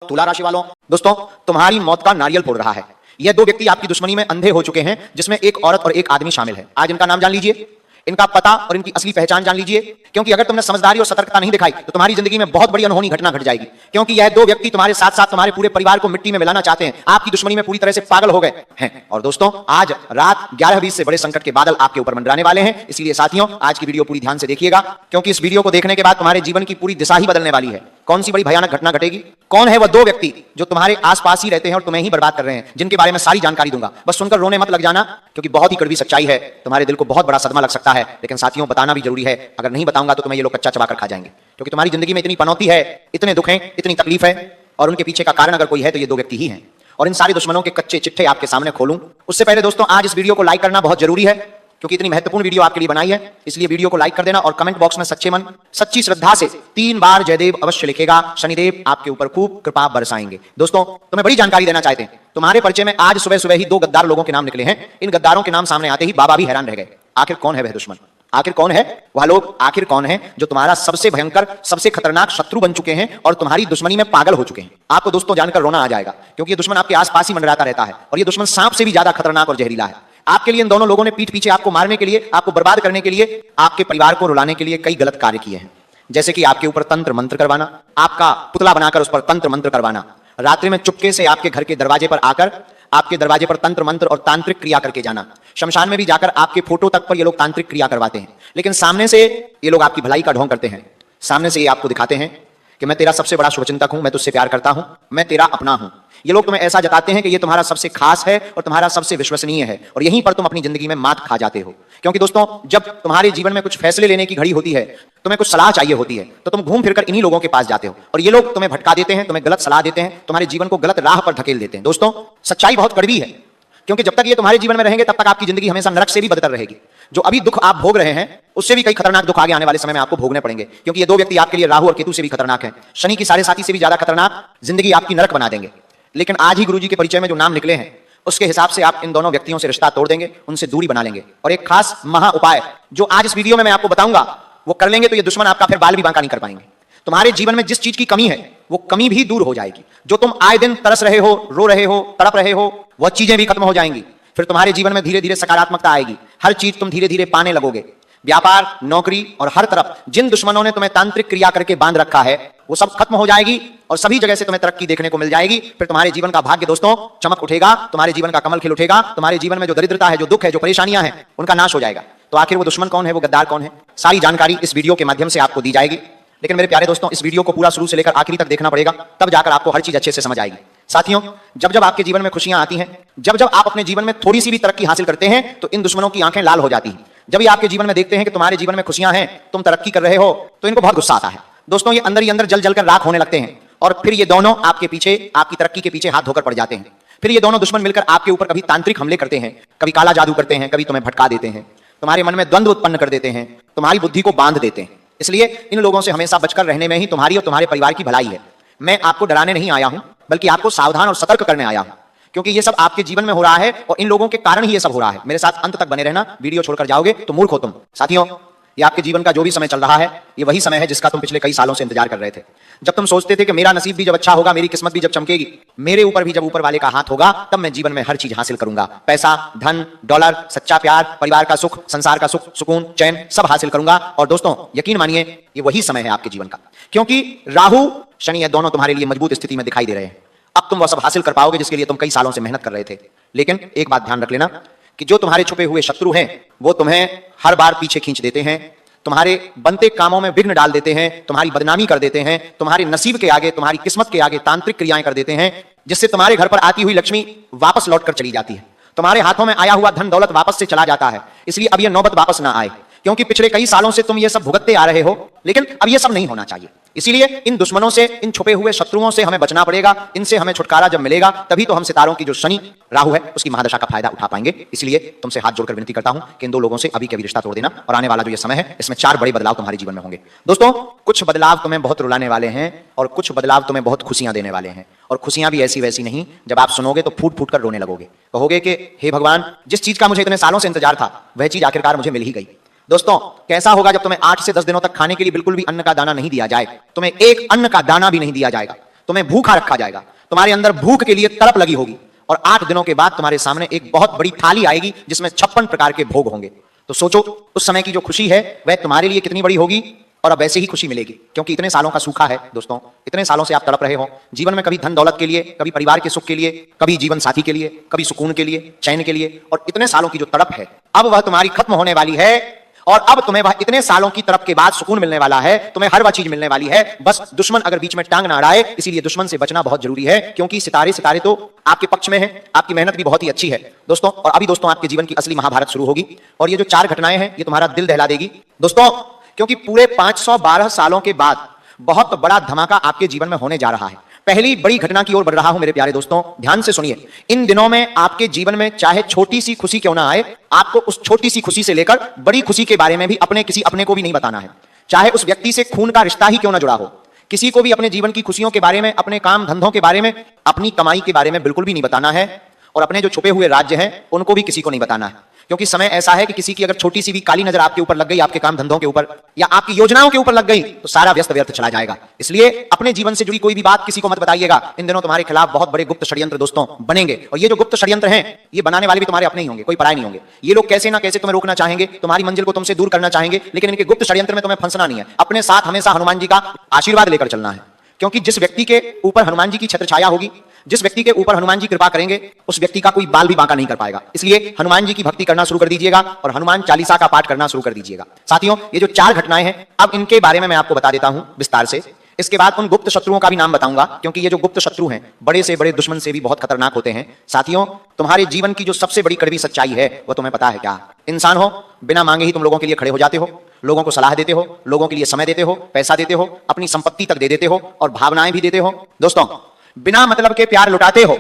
तुला राशि वालों, दोस्तों तुम्हारी मौत का नारियल फोड़ रहा है। यह दो व्यक्ति आपकी दुश्मनी में अंधे हो चुके हैं, जिसमें एक औरत और एक आदमी शामिल है। आज इनका नाम जान लीजिए, इनका पता और इनकी असली पहचान जान लीजिए, क्योंकि अगर तुमने समझदारी और सतर्कता नहीं दिखाई तो तुम्हारी जिंदगी में बहुत बड़ी अनहोनी घटना घट जाएगी। क्योंकि यह दो व्यक्ति तुम्हारे साथ साथ तुम्हारे पूरे परिवार को मिट्टी में मिलाना चाहते हैं, आपकी दुश्मनी में पूरी तरह से पागल हो गए हैं। और दोस्तों आज रात 11:20 से बड़े संकट के बादल आपके ऊपर मंडराने वाले हैं। इसलिए साथियों आज की वीडियो पूरी ध्यान से देखिएगा, क्योंकि इस वीडियो को देखने के बाद तुम्हारे जीवन की पूरी दिशा ही बदलने वाली है। कौन सी बड़ी भयानक घटना घटेगी, कौन है वह दो व्यक्ति जो तुम्हारे आसपास ही रहते हैं और तुम्हें ही बर्बाद कर रहे हैं, जिनके बारे में सारी जानकारी दूंगा। बस सुनकर रोने मत लग जाना, क्योंकि बहुत ही कड़वी सच्चाई है। तुम्हारे दिल को बहुत बड़ा सदमा लग सकता है, लेकिन साथियों बताना भी जरूरी है। अगर नहीं बताऊंगा तो तुम्हें ये लोग कच्चा चबाकर खा जाएंगे, क्योंकि तुम्हारी जिंदगी में इतनी पनौती है, इतने दुख हैं, इतनी तकलीफ है, और उनके पीछे का कारण अगर कोई है तो ये दो व्यक्ति ही हैं। और इन सारे दुश्मनों के कच्चे चिट्ठे आपके सामने खोलूं उससे पहले दोस्तों आज इस वीडियो को लाइक करना बहुत जरूरी है, क्योंकि इतनी महत्वपूर्ण वीडियो आपके लिए बनाई है। इसलिए वीडियो को लाइक कर देना और कमेंट बॉक्स में सच्चे मन सच्ची श्रद्धा से 3 बार जयदेव अवश्य लिखेगा। शनिदेव आपके ऊपर खूब कृपा बरसाएंगे। दोस्तों तुम्हें बड़ी जानकारी देना चाहते हैं। तुम्हारे परिचय में आज सुबह सुबह ही 2 गद्दार लोगों के नाम निकले हैं। इन गद्दारों के नाम सामने आते ही बाबा भी हैरान रह गए। आखिर कौन है वह दुश्मन, आखिर कौन है वह लोग, आखिर कौन है जो तुम्हारा सबसे भयंकर सबसे खतरनाक शत्रु बन चुके हैं और तुम्हारी दुश्मनी में पागल हो चुके हैं। आपको दोस्तों जानकर रोना आ जाएगा, क्योंकि ये दुश्मन आपके आसपास ही मंडराता रहता है, और ये दुश्मन सांप से भी ज्यादा खतरनाक और जहरीला है। आपके लिए इन दोनों लोगों ने पीठ पीछे आपको मारने के लिए, आपको बर्बाद करने के लिए, आपके परिवार को रुलाने के लिए कई गलत कार्य किए हैं। जैसे कि आपके ऊपर तंत्र मंत्र करवाना, आपका पुतला बनाकर उस पर तंत्र मंत्र करवाना, रात्रि में चुपके से आपके घर के दरवाजे पर आकर आपके दरवाजे पर तंत्र मंत्र और तांत्रिक क्रिया करके जाना। शमशान में भी जाकर आपके फोटो तक पर ये लोग तांत्रिक क्रिया करवाते हैं, लेकिन सामने से ये लोग आपकी भलाई का ढोंग करते हैं। सामने से ये आपको दिखाते हैं कि मैं तेरा सबसे बड़ा शुभचिंतक हूं, मैं तुझसे प्यार करता हूं, मैं तेरा अपना हूं। ये लोग तुम्हें ऐसा जताते हैं कि ये तुम्हारा सबसे खास है और तुम्हारा सबसे विश्वसनीय है, और यहीं पर तुम अपनी जिंदगी में मात खा जाते हो। क्योंकि दोस्तों जब तुम्हारे जीवन में कुछ फैसले लेने की घड़ी होती है, तुम्हें कुछ सलाह चाहिए होती है, तो तुम घूम फिरकर इन्हीं लोगों के पास जाते हो, और ये लोग तुम्हें भटका देते हैं, तुम्हें गलत सलाह देते हैं, तुम्हारे जीवन को गलत राह पर धकेल देते हैं। दोस्तों सच्चाई बहुत कड़वी है, क्योंकि जब तक ये तुम्हारे जीवन में रहेंगे तब तक आपकी जिंदगी हमेशा नरक से भी बदतर रहेगी। जो अभी दुख आप भोग रहे हैं उससे भी कई खतरनाक दुख आगे आने वाले समय में आपको भोगने पड़ेंगे, क्योंकि ये दो व्यक्ति आपके लिए राहु और केतु से भी खतरनाक हैं। शनि की 7.5 से भी ज्यादा खतरनाक जिंदगी आपकी नरक बना देंगे। लेकिन आज ही गुरुजी के परिचय में जो नाम निकले हैं उसके हिसाब से आप इन दोनों व्यक्तियों से रिश्ता तोड़ देंगे, उनसे दूरी बना लेंगे, और एक खास महा उपाय जो आज इस वीडियो में मैं आपको बताऊंगा वो कर लेंगे तो ये दुश्मन आपका फिर बाल भी बांका नहीं कर पाएंगे। तुम्हारे जीवन में जिस चीज की कमी है वो कमी भी दूर हो जाएगी। जो तुम आए दिन तरस रहे हो, रो रहे हो, तड़प रहे हो, वह चीजें भी खत्म हो जाएंगी। फिर तुम्हारे जीवन में धीरे धीरे सकारात्मकता आएगी, हर चीज तुम धीरे धीरे पाने लगोगे। व्यापार, नौकरी और हर तरफ जिन दुश्मनों ने तुम्हें तांत्रिक क्रिया करके बांध रखा है वो सब खत्म हो जाएगी, और सभी जगह से तुम्हें तरक्की देखने को मिल जाएगी। फिर तुम्हारे जीवन का भाग्य दोस्तों चमक उठेगा, तुम्हारे जीवन का कमल खिल उठेगा, तुम्हारे जीवन में जो दरिद्रता है, जो दुख है, जो परेशानियां हैं, उनका नाश हो जाएगा। तो आखिर वो दुश्मन कौन है, वो गद्दार कौन है, सारी जानकारी इस वीडियो के माध्यम से आपको दी जाएगी। लेकिन मेरे प्यारे दोस्तों इस वीडियो को पूरा शुरू से लेकर आखिरी तक देखना पड़ेगा, तब जाकर आपको हर चीज अच्छे से समझ आएगी। साथियों जब जब आपके जीवन में खुशियां आती हैं, जब जब आप अपने जीवन में थोड़ी सी भी तरक्की हासिल करते हैं, तो इन दुश्मनों की आंखें लाल हो जाती हैं। जब ये आपके जीवन में देखते हैं कि तुम्हारे जीवन में खुशियां हैं, तुम तरक्की कर रहे हो, तो इनको बहुत गुस्सा आता है। दोस्तों ये अंदर ही अंदर जल जलकर राख होने लगते हैं, और फिर ये दोनों आपके पीछे, आपकी तरक्की के पीछे हाथ धोकर पड़ जाते हैं। फिर ये दोनों दुश्मन मिलकर आपके ऊपर कभी तांत्रिक हमले करते हैं, कभी काला जादू करते हैं, कभी तुम्हें भटका देते हैं, तुम्हारे मन में द्वंद्व उत्पन्न कर देते हैं, तुम्हारी बुद्धि को बांध देते हैं। इसलिए इन लोगों से हमेशा बचकर रहने में ही तुम्हारी और तुम्हारे परिवार की भलाई है। मैं आपको डराने नहीं आया हूं, बल्कि आपको सावधान और सतर्क करने आया हूं, क्योंकि ये सब आपके जीवन में हो रहा है और इन लोगों के कारण ही ये सब हो रहा है। मेरे साथ अंत तक बने रहना, वीडियो छोड़कर जाओगे तो मूर्ख हो तुम। साथियों ये आपके जीवन का जो भी समय चल रहा है, ये वही समय है जिसका तुम पिछले कई सालों से इंतजार कर रहे थे। जब तुम सोचते थे कि मेरा नसीब भी जब अच्छा होगा, मेरी किस्मत भी जब चमकेगी, मेरे ऊपर भी जब ऊपर वाले का हाथ होगा, तब मैं जीवन में हर चीज हासिल करूंगा। पैसा, धन, डॉलर, सच्चा प्यार, परिवार का सुख, संसार का सुख, सुकून, चैन सब हासिल करूंगा। और दोस्तों यकीन मानिए ये वही समय है आपके जीवन का, क्योंकि राहु शनि ये दोनों तुम्हारे लिए मजबूत स्थिति में दिखाई दे रहे हैं। अब तुम वह सब हासिल कर पाओगे जिसके लिए तुम कई सालों से मेहनत कर रहे थे। लेकिन एक बात ध्यान रख लेना कि जो तुम्हारे छुपे हुए शत्रु हैं वो तुम्हें हर बार पीछे खींच देते हैं, तुम्हारे बनते कामों में विघ्न डाल देते हैं, तुम्हारी बदनामी कर देते हैं, तुम्हारे नसीब के आगे, तुम्हारी किस्मत के आगे तांत्रिक क्रियाएं कर देते हैं, जिससे तुम्हारे घर पर आती हुई लक्ष्मी वापस लौट कर चली जाती है, तुम्हारे हाथों में आया हुआ धन दौलत वापस से चला जाता है। इसलिए अब यह नौबत वापस ना आए, क्योंकि पिछले कई सालों से तुम ये सब भुगतते आ रहे हो, लेकिन अब ये सब नहीं होना चाहिए। इसीलिए इन दुश्मनों से, इन छुपे हुए शत्रुओं से हमें बचना पड़ेगा। इनसे हमें छुटकारा जब मिलेगा तभी तो हम सितारों की जो शनि राहु है उसकी महादशा का फायदा उठा पाएंगे। इसलिए तुमसे हाथ जोड़कर विनती करता हूं कि इन दो लोगों से अभी के अभी रिश्ता तोड़ देना, और आने वाला जो ये समय है इसमें 4 बड़े बदलाव तुम्हारे जीवन में होंगे। दोस्तों कुछ बदलाव तुम्हें बहुत रुलाने वाले हैं और कुछ बदलाव तुम्हें बहुत खुशियां देने वाले हैं, और खुशियां भी ऐसी वैसी नहीं। जब आप सुनोगे तो फूट फूट कर रोने लगोगे, कहोगे कि हे भगवान, जिस चीज का मुझे इतने सालों से इंतजार था वह चीज आखिरकार मुझे मिल ही गई। दोस्तों कैसा होगा जब तुम्हें 8 से 10 दिनों तक खाने के लिए बिल्कुल भी अन्न का दाना नहीं दिया जाए, तुम्हें एक अन्न का दाना भी नहीं दिया जाएगा, तुम्हें भूखा रखा जाएगा, तुम्हारे अंदर भूख के लिए तड़प लगी होगी, और 8 दिनों के बाद तुम्हारे सामने एक बहुत बड़ी थाली आएगी जिसमें 56 प्रकार के भोग होंगे। तो सोचो उस समय की जो खुशी है वह तुम्हारे लिए कितनी बड़ी होगी, और अब ऐसे ही खुशी मिलेगी, क्योंकि इतने सालों का सूखा है दोस्तों, इतने सालों से आप तड़प रहे हो जीवन में, कभी धन दौलत के लिए, कभी परिवार के सुख के लिए, कभी जीवन साथी के लिए, कभी सुकून के लिए, चैन के लिए, और इतने सालों की जो तड़प है अब वह तुम्हारी खत्म होने वाली है, और अब तुम्हें वह इतने सालों की तड़प के बाद सुकून मिलने वाला है, तुम्हें हर वह चीज मिलने वाली है, बस दुश्मन अगर बीच में टांग ना अड़ाए। इसीलिए दुश्मन से बचना बहुत जरूरी है, क्योंकि सितारे तो आपके पक्ष में हैं, आपकी मेहनत भी बहुत ही अच्छी है दोस्तों। और अभी दोस्तों आपके जीवन की असली महाभारत शुरू होगी, और ये जो 4 घटनाएं हैं ये तुम्हारा दिल दहला देगी दोस्तों, क्योंकि पूरे 512 सालों के बाद बहुत बड़ा धमाका आपके जीवन में होने जा रहा है। पहली बड़ी घटना की ओर बढ़ रहा हूं मेरे प्यारे दोस्तों, ध्यान से सुनिए। इन दिनों में आपके जीवन में चाहे छोटी सी खुशी क्यों ना आए, आपको उस छोटी सी खुशी से लेकर बड़ी खुशी के बारे में भी अपने किसी अपने को भी नहीं बताना है। चाहे उस व्यक्ति से खून का रिश्ता ही क्यों ना जुड़ा हो, किसी को भी अपने जीवन की खुशियों के बारे में, अपने काम धंधों के बारे में, अपनी कमाई के बारे में बिल्कुल भी नहीं बताना है, और अपने जो छुपे हुए राज्य हैं उनको भी किसी को नहीं बताना है। क्योंकि समय ऐसा है कि किसी की अगर छोटी सी भी काली नजर आपके ऊपर लग गई, आपके काम धंधों के ऊपर या आपकी योजनाओं के ऊपर लग गई, तो सारा व्यस्त व्यर्थ चला जाएगा। इसलिए अपने जीवन से जुड़ी कोई भी बात किसी को मत बताइएगा। इन दिनों तुम्हारे खिलाफ बहुत बड़े गुप्त षड्यंत्र दोस्तों बनेंगे, और ये जो गुप्त षड्यंत्र हैं ये बनाने वाले भी तुम्हारे अपने ही होंगे, कोई पराये नहीं होंगे। ये लोग कैसे ना कैसे तुम्हें रोकना चाहेंगे, तुम्हारी मंजिल को तुमसे दूर करना चाहेंगे, लेकिन इनके गुप्त षड्यंत्र में तुम्हें फंसना नहीं है। अपने साथ हमेशा हनुमान जी का आशीर्वाद लेकर चलना है, क्योंकि जिस व्यक्ति के ऊपर हनुमान जी की छत्र छाया होगी, जिस व्यक्ति के ऊपर हनुमान जी कृपा करेंगे, उस व्यक्ति का कोई बाल भी बांका नहीं कर पाएगा। इसलिए हनुमान जी की भक्ति करना शुरू कर दीजिएगा और हनुमान चालीसा का पाठ करना शुरू कर दीजिएगा। साथियों, ये जो 4 घटनाएं हैं अब इनके बारे में मैं आपको बता देता हूं विस्तार से। इसके बाद उन गुप्त शत्रुओं का भी नाम बताऊंगा, क्योंकि ये जो गुप्त शत्रु हैं बड़े से बड़े दुश्मन से भी बहुत खतरनाक होते हैं। साथियों, तुम्हारे जीवन की जो सबसे बड़ी कड़वी सच्चाई है वो तुम्हें पता है क्या? इंसान हो, बिना मांगे ही तुम लोगों के लिए खड़े हो जाते हो, लोगों को सलाह देते हो, लोगों के लिए समय देते हो, पैसा देते हो, अपनी संपत्ति तक दे देते हो, और भावनाएं भी देते हो। दोस्तों, बिना मतलब के प्यार लुटाते हो,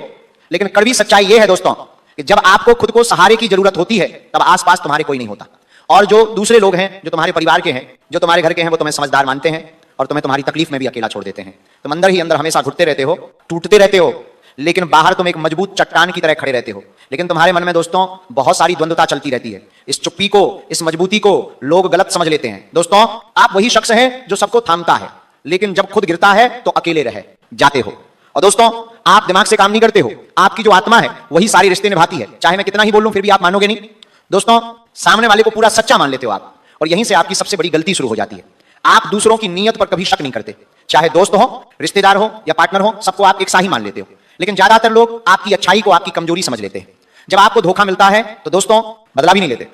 लेकिन कड़वी सच्चाई यह है दोस्तों कि जब आपको खुद को सहारे की जरूरत होती है तब आसपास तुम्हारे कोई नहीं होता, और जो दूसरे लोग हैं, जो तुम्हारे परिवार के हैं, जो तुम्हारे घर के हैं, वो तुम्हें समझदार मानते हैं और तुम्हें तुम्हारी तकलीफ में भी अकेला छोड़ देते हैं। तुम अंदर ही अंदर हमेशा घुटते रहते हो, टूटते रहते हो, लेकिन बाहर तुम एक मजबूत चट्टान की तरह खड़े रहते हो। लेकिन तुम्हारे मन में दोस्तों बहुत सारी द्वंद्वता चलती रहती है। इस चुप्पी को, इस मजबूती को लोग गलत समझ लेते हैं। दोस्तों, आप वही शख्स हैं जो सबको थामता है, लेकिन जब खुद गिरता है तो अकेले रह जाते हो। और दोस्तों, आप दिमाग से काम नहीं करते हो, आपकी जो आत्मा है वही सारे रिश्ते निभाती है। चाहे मैं कितना ही बोल लूं फिर भी आप मानोगे नहीं। दोस्तों, सामने वाले को पूरा सच्चा मान लेते हो आप, और यहीं से आपकी सबसे बड़ी गलती शुरू हो जाती है। आप दूसरों की नीयत पर कभी शक नहीं करते, चाहे दोस्त हो, रिश्तेदार हो या पार्टनर हो, सबको आप एक सा ही मान लेते हो। लेकिन ज्यादातर लोग आपकी अच्छाई को आपकी कमजोरी समझ लेते हैं। जब आपको धोखा मिलता है तो दोस्तों बदला भी नहीं लेते,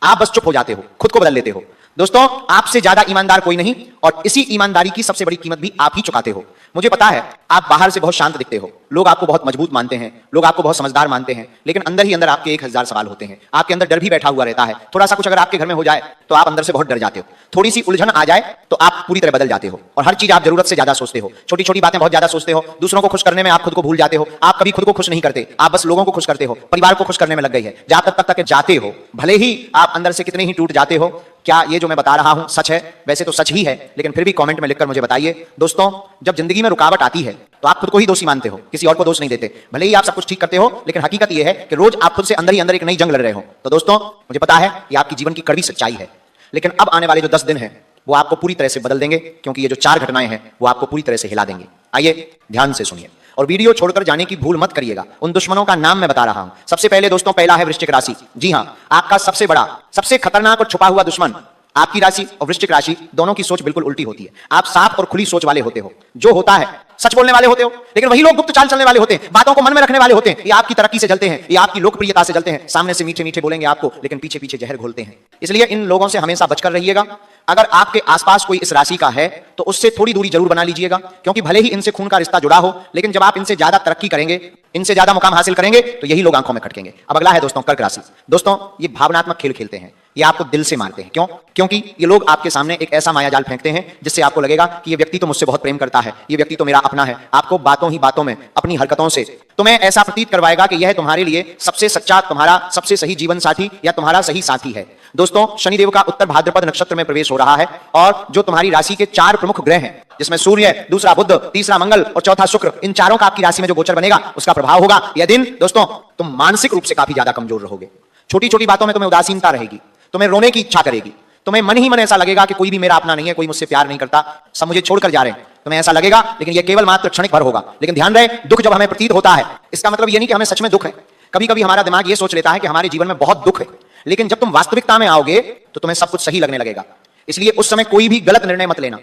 आप बस चुप हो जाते हो, खुद को बदल लेते हो। दोस्तों, आपसे ज्यादा ईमानदार कोई नहीं, और इसी ईमानदारी की सबसे बड़ी कीमत भी आप ही चुकाते हो। मुझे पता है आप बाहर से बहुत शांत दिखते हो, लोग आपको बहुत मजबूत मानते हैं, लोग आपको बहुत समझदार मानते हैं, लेकिन अंदर ही अंदर आपके 1000 सवाल होते हैं। आपके अंदर डर भी बैठा हुआ रहता है। थोड़ा सा कुछ अगर आपके घर में हो जाए तो आप अंदर से बहुत डर जाते हो, थोड़ी सी उलझन आ जाए तो आप पूरी तरह बदल जाते हो, और हर चीज आप जरूरत से ज्यादा सोचते हो, छोटी छोटी बातें बहुत ज्यादा सोचते हो, दूसरों को खुश करने में आप खुद को भूल जाते हो। आप कभी खुद को खुश नहीं करते, आप बस लोगों को खुश करते हो, परिवार को खुश करने में लग गई है। जहां तक जाते हो, भले ही आप अंदर से कितने ही टूट जाते हो। क्या ये जो मैं बता रहा हूं सच है? वैसे तो सच ही है, लेकिन फिर भी कमेंट में लिखकर मुझे बताइए। दोस्तों, जब जिंदगी में रुकावट आती है तो आप खुद को ही दोषी मानते हो, किसी और को दोष नहीं देते। भले ही आप सब कुछ ठीक करते हो, लेकिन हकीकत यह है कि रोज आप खुद से अंदर ही अंदर एक नई जंग लड़ रहे हो। तो दोस्तों, मुझे पता है ये आपकी जीवन की कड़वी सच्चाई है, लेकिन अब आने वाले जो 10 दिन हैं वो आपको पूरी तरह से बदल देंगे, क्योंकि ये जो 4 घटनाएं हैं वो आपको पूरी तरह से हिला देंगे। आइए ध्यान से सुनिए, और वीडियो छोड़कर जाने की भूल मत करिएगा। उन दुश्मनों का नाम मैं बता रहा हूं। सबसे पहले दोस्तों, पहला है वृश्चिक राशि। जी हां, आपका सबसे बड़ा, सबसे खतरनाक और छुपा हुआ दुश्मन आपकी राशि और वृश्चिक राशि दोनों की सोच बिल्कुल उल्टी होती है। आप साफ और खुली सोच वाले होते हो, जो होता है सच बोलने वाले होते हो, लेकिन वही लोग गुप्त चाल चलने वाले होते हैं, बातों को मन में रखने वाले होते हैं। ये आपकी तरक्की से जलते हैं, ये आपकी लोकप्रियता से जलते हैं। सामने से मीठे मीठे बोलेंगे आपको, लेकिन पीछे पीछे जहर घोलते हैं। इसलिए इन लोगों से हमेशा बचकर रहिएगा। अगर आपके आसपास कोई इस राशि का है तो उससे थोड़ी दूरी जरूर बना लीजिएगा, क्योंकि भले ही इनसे खून का रिश्ता जुड़ा हो, लेकिन जब आप इनसे ज्यादा तरक्की करेंगे, इनसे ज्यादा मुकाम हासिल करेंगे, तो यही लोग आंखों में खटकेंगे। अब अगला है दोस्तों कर्क राशि। दोस्तों, ये भावनात्मक खेल खेलते हैं, ये आपको दिल से मारते हैं। क्यों? क्योंकि ये लोग आपके सामने एक ऐसा मायाजाल फेंकते हैं जिससे आपको लगेगा कि ये व्यक्ति तो मुझसे बहुत प्रेम करता है, ये व्यक्ति तो मेरा अपना है। आपको बातों ही बातों में, अपनी हरकतों से तुम्हें ऐसा प्रतीत करवाएगा कि यह तुम्हारे लिए सबसे सच्चा, तुम्हारा सबसे सही जीवन साथी या तुम्हारा सही साथी है। दोस्तों, शनिदेव का उत्तर भाद्रपद नक्षत्र में प्रवेश हो रहा है, और जो तुम्हारी राशि के 4 प्रमुख ग्रह हैं, जिसमें सूर्य, दूसरा बुध, तीसरा मंगल और चौथा शुक्र, इन चारों का आपकी राशि में जो गोचर बनेगा उसका प्रभाव होगा। यह दिन दोस्तों तुम मानसिक रूप से काफी ज्यादा कमजोर रहोगे। छोटी छोटी बातों में तुम्हें उदासीनता रहेगी, तुम्हें रोने की इच्छा करेगी, तुम्हें मन ही मन ऐसा लगेगा कि कोई भी मेरा अपना नहीं है, कोई मुझसे प्यार नहीं करता, सब मुझे छोड़कर जा रहे हैं, तुम्हें ऐसा लगेगा। लेकिन यह केवल मात्र क्षणिक भर होगा। लेकिन ध्यान रहे, दुख जब हमें प्रतीत होता है, इसका मतलब यह नहीं कि हमें सच में दुख है। कभी कभी हमारा दिमाग यह सोच लेता है कि हमारे जीवन में बहुत दुख है, लेकिन जब तुम वास्तविकता में आओगे तो तुम्हें सब कुछ सही लगने लगेगा। इसलिए उस समय कोई भी गलत निर्णय मत लेना।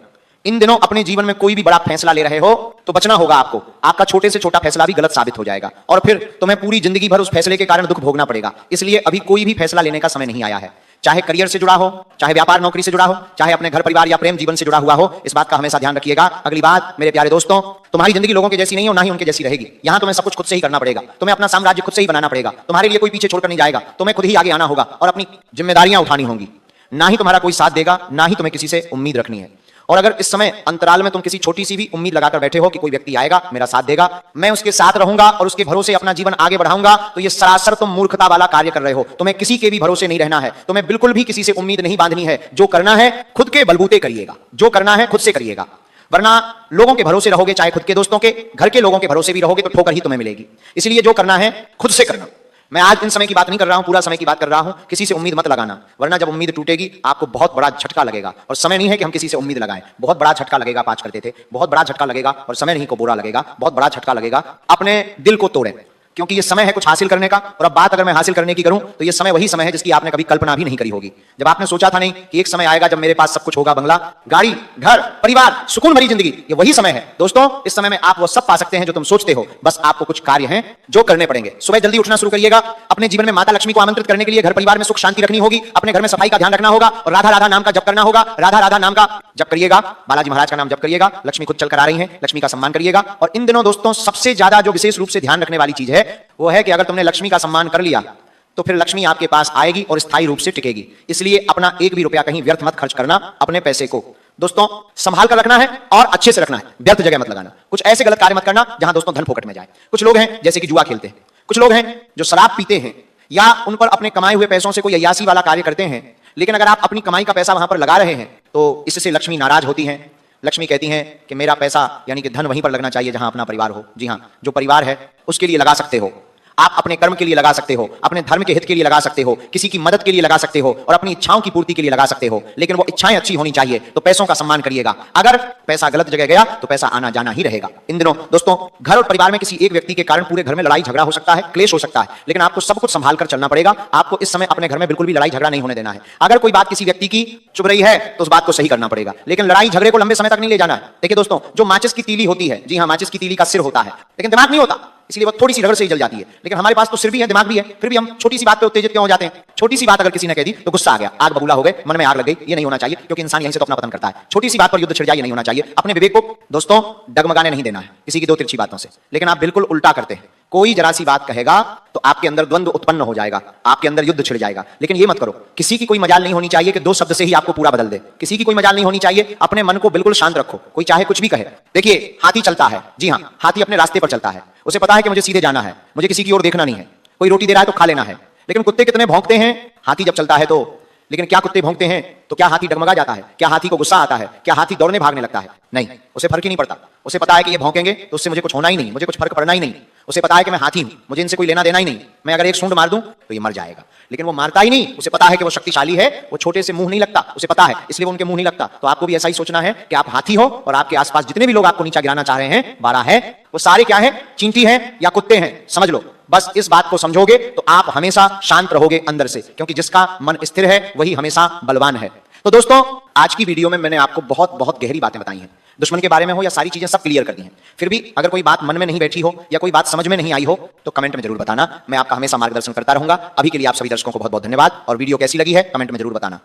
इन दिनों अपने जीवन में कोई भी बड़ा फैसला ले रहे हो तो बचना होगा आपको। आपका छोटे से छोटा फैसला भी गलत साबित हो जाएगा और फिर तुम्हें पूरी जिंदगी भर उस फैसले के कारण दुख भोगना पड़ेगा। इसलिए अभी कोई भी फैसला लेने का समय नहीं आया है। चाहे करियर से जुड़ा हो, चाहे व्यापार नौकरी से जुड़ा हो, चाहे अपने घर परिवार या प्रेम जीवन से जुड़ा हुआ हो, इस बात का हमेशा ध्यान रखिएगा। अगली बात मेरे प्यारे दोस्तों, तुम्हारी जिंदगी लोगों के जैसी नहीं हो, ना ही उनके जैसी रहेगी। यहां तुम्हें सब कुछ खुद से ही करना पड़ेगा। तुम्हें अपना साम्राज्य खुद से ही बनाना पड़ेगा। तुम्हारे लिए कोई पीछे छोड़कर नहीं जाएगा। तुम्हें खुद ही आगे आना होगा और अपनी जिम्मेदारियां उठानी होंगी। ना ही तुम्हारा कोई साथ देगा, ना ही तुम्हें किसी से उम्मीद रखनी है। और अगर इस समय अंतराल में तुम किसी छोटी सी भी उम्मीद लगाकर बैठे हो कि कोई व्यक्ति आएगा, मेरा साथ देगा, मैं उसके साथ रहूंगा और उसके भरोसे अपना जीवन आगे बढ़ाऊंगा, तो यह सरासर तुम मूर्खता वाला कार्य कर रहे हो। तुम्हें किसी के भी भरोसे नहीं रहना है। तुम्हें बिल्कुल भी किसी से उम्मीद नहीं बांधनी है। जो करना है खुद के बलबूते करिएगा। जो करना है खुद से करिएगा, वरना लोगों के भरोसे रहोगे, चाहे खुद के दोस्तों के, घर के लोगों के भरोसे भी रहोगे, तो ठोकर ही तुम्हें मिलेगी। इसलिए जो करना है खुद से करना। मैं आज इन समय की बात नहीं कर रहा हूं, पूरा समय की बात कर रहा हूं। किसी से उम्मीद मत लगाना, वरना जब उम्मीद टूटेगी आपको बहुत बड़ा झटका लगेगा। और समय नहीं है कि हम किसी से उम्मीद लगाएं। बहुत बड़ा झटका लगेगा, आज करते थे, बहुत बड़ा झटका लगेगा और समय नहीं को बुरा लगेगा, बहुत बड़ा झटका लगेगा। अपने दिल को तोड़ें, क्योंकि ये समय है कुछ हासिल करने का। और अब बात अगर मैं हासिल करने की करूं तो ये समय वही समय है जिसकी आपने कभी कल्पना भी नहीं करी होगी। जब आपने सोचा था नहीं कि एक समय आएगा जब मेरे पास सब कुछ होगा, बंगला, गाड़ी, घर, परिवार, सुकून भरी जिंदगी, ये वही समय है दोस्तों। इस समय में आप वो सब पा सकते हैं जो तुम सोचते हो। बस आपको कुछ कार्य हैं जो करने पड़ेंगे। सुबह जल्दी उठना शुरू करिएगा। अपने जीवन में माता लक्ष्मी को आमंत्रित करने के लिए घर परिवार में सुख शांति रखनी होगी। अपने घर में सफाई का ध्यान रखना होगा और राधा राधा नाम का जप करना होगा। राधा राधा नाम का जप करिएगा, बालाजी महाराज का नाम जप करिएगा। लक्ष्मी खुद चलकर आ रही है, लक्ष्मी का सम्मान करिएगा। और इन दिनों दोस्तों सबसे ज्यादा जो विशेष रूप से ध्यान रखने वाली चीज है वो है कि अगर तुमने लक्ष्मी का सम्मान कर लिया तो फिर लक्ष्मी आपके पास आएगी और स्थायी रूप से टिकेगी। इसलिए अपना एक भी रुपया कहीं व्यर्थ मत खर्च करना। अपने पैसे को दोस्तों संभाल कर रखना है और अच्छे से रखना है। व्यर्थ जगह मत लगाना। कुछ ऐसे गलत कार्य मत करना जहां दोस्तों धन फोकट में जाए। कुछ लोग हैं जैसे कि जुआ खेलते हैं, कुछ लोग हैं जो शराब पीते हैं या उन पर अपने कमाए हुए पैसों से कोई अय्यासी वाला कार्य करते हैं। लेकिन अगर आप अपनी कमाई का पैसा वहां पर लगा रहे हैं तो इससे लक्ष्मी नाराज होती हैं। लक्ष्मी कहती हैं कि मेरा पैसा यानी कि धन वहीं पर लगना चाहिए जहां अपना परिवार हो। जी हां, जो परिवार है उसके लिए लगा सकते हो आप, अपने कर्म के लिए लगा सकते हो, अपने धर्म के हित के लिए लगा सकते हो, किसी की मदद के लिए लगा सकते हो और अपनी इच्छाओं की पूर्ति के लिए लगा सकते हो। लेकिन वो इच्छाएं अच्छी होनी चाहिए। तो पैसों का सम्मान करिएगा। अगर पैसा गलत जगह गया तो पैसा आना जाना ही रहेगा। इन दिनों दोस्तों घर और परिवार में किसी एक व्यक्ति के कारण पूरे घर में लड़ाई झगड़ा हो सकता है, क्लेश हो सकता है, लेकिन आपको सब कुछ संभाल कर चलना पड़ेगा। आपको इस समय अपने घर में बिल्कुल भी लड़ाई झगड़ा नहीं होने देना है। अगर कोई बात किसी व्यक्ति की चुभ रही है तो उस बात को सही करना पड़ेगा, लेकिन लड़ाई झगड़े को लंबे समय तक नहीं ले जाना है। देखिए दोस्तों, जो माचिस की तीली होती है, जी हाँ, माचिस की तीली का सिर होता है लेकिन दिमाग नहीं होता, इसलिए वो थोड़ी सी रगड़ से ही जल जाती है। लेकिन हमारे पास तो सिर भी है, दिमाग भी है, फिर भी हम छोटी सी बात पे उत्तेजित क्यों हो जाते हैं। छोटी सी बात अगर किसी ने कह दी तो गुस्सा आ गया, आग बबूला हो गए, मन में आग लग गई। ये नहीं होना चाहिए, क्योंकि इंसान यहीं से तो अपना पतन करता है। छोटी सी बात पर युद्ध छिड़ जाए, ये नहीं होना चाहिए। अपने विवेक को दोस्तों डगमगाने नहीं देना है किसी की दो तिरछी बातों से। लेकिन आप बिल्कुल उल्टा करते हैं। कोई जरा सी बात कहेगा तो आपके अंदर द्वंद्व उत्पन्न हो जाएगा, आपके अंदर युद्ध छिड़ जाएगा। लेकिन ये मत करो। किसी की कोई मजाल नहीं होनी चाहिए कि दो शब्द से ही आपको पूरा बदल दे। किसी की कोई मजाल नहीं होनी चाहिए। अपने मन को बिल्कुल शांत रखो, कोई चाहे कुछ भी कहे। देखिए, हाथी चलता है, जी हाँ, हाथी अपने रास्ते पर चलता है। उसे पता है कि मुझे सीधे जाना है, मुझे किसी की ओर देखना नहीं है। कोई रोटी दे रहा है तो खा लेना है। लेकिन कुत्ते कितने भौंकते हैं हाथी जब चलता है तो। लेकिन क्या कुत्ते भौंकते हैं तो क्या हाथी डगमगा जाता है? क्या हाथी को गुस्सा आता है? क्या हाथी दौड़ने भागने लगता है? नहीं, उसे फर्क ही नहीं पड़ता। उसे पता है कि ये भौंकेंगे तो उससे मुझे कुछ होना ही नहीं, मुझे कुछ फर्क पड़ना ही नहीं। उसे पता है कि मैं हाथी हूं, मुझे इनसे कोई लेना देना ही नहीं। मैं अगर एक सूंड मार दूं तो ये मर जाएगा, लेकिन वो मारता ही नहीं। उसे पता है कि वो शक्तिशाली है, वो छोटे से मुंह नहीं लगता, उसे पता है, इसलिए वो उनके मुंह नहीं लगता। तो आपको भी ऐसा ही सोचना है कि आप हाथी हो और आपके आसपास जितने भी लोग आपको नीचा गिराना चाह रहे हैं, 12 है, वो सारे क्या है? चींटी हैं या कुत्ते हैं, समझ लो। बस इस बात को समझोगे तो आप हमेशा शांत रहोगे अंदर से, क्योंकि जिसका मन स्थिर है वही हमेशा बलवान है। तो दोस्तों, आज की वीडियो में मैंने आपको बहुत बहुत गहरी बातें बताई हैं। दुश्मन के बारे में हो या सारी चीजें सब क्लियर कर दी हैं। फिर भी अगर कोई बात मन में नहीं बैठी हो या कोई बात समझ में नहीं आई हो तो कमेंट में जरूर बताना। मैं आपका हमेशा मार्गदर्शन करता रहूंगा। अभी के लिए आप सभी दर्शकों को बहुत बहुत धन्यवाद। और वीडियो कैसी लगी है कमेंट में जरूर बताना।